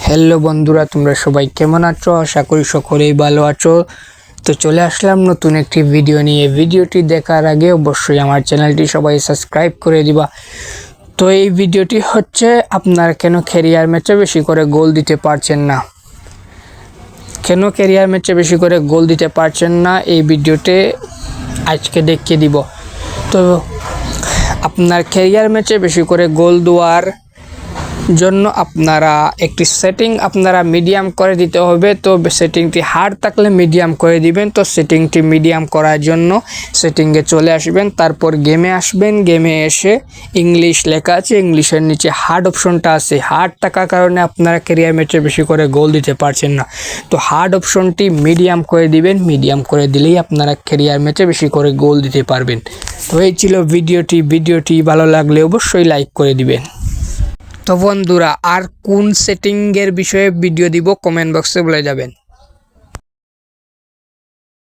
Hello বন্ধুরা, তোমরা সবাই কেমন আছো? আশা করি সকলেই ভালো আছো। তো চলে আসলাম নতুন একটি ভিডিও নিয়ে। ভিডিওটি দেখার আগে অবশ্যই আমার চ্যানেলটি সবাই সাবস্ক্রাইব করে দিবা। তো এই ভিডিওটি হচ্ছে আপনারা কেন ক্যারিয়ার ম্যাচে বেশি করে গোল দিতে পারছেন না, এই ভিডিওতে আজকে দেখিয়ে দিব। তো আপনার ক্যারিয়ার ম্যাচে বেশি করে গোল দেওয়ার জন্য আপনারা একটি সেটিং মিডিয়াম করে দিতে হবে। তো সেটিংটি হার্ড থাকলে মিডিয়াম করে দিবেন। তো সেটিংটি মিডিয়াম করার জন্য সেটিংয়ে চলে আসবেন, তারপর গেমে আসবেন। গেমে এসে ইংলিশ লেখা আছে, ইংলিশের নিচে হার্ড অপশনটা আছে। হার্ড থাকার কারণে আপনারা ক্যারিয়ার ম্যাচে বেশি করে গোল দিতে পারছেন না। তো হার্ড অপশনটি মিডিয়াম করে দিবেন। মিডিয়াম করে দিলেই আপনারা ক্যারিয়ার ম্যাচে বেশি করে গোল দিতে পারবেন। তো এই ছিল ভিডিওটি ভালো লাগলে অবশ্যই লাইক করে দিবেন। তো বন্ধুরা, আর কোন সেটিংয়ের বিষয়ে ভিডিও দিব কমেন্ট বক্সে বলে যাবেন।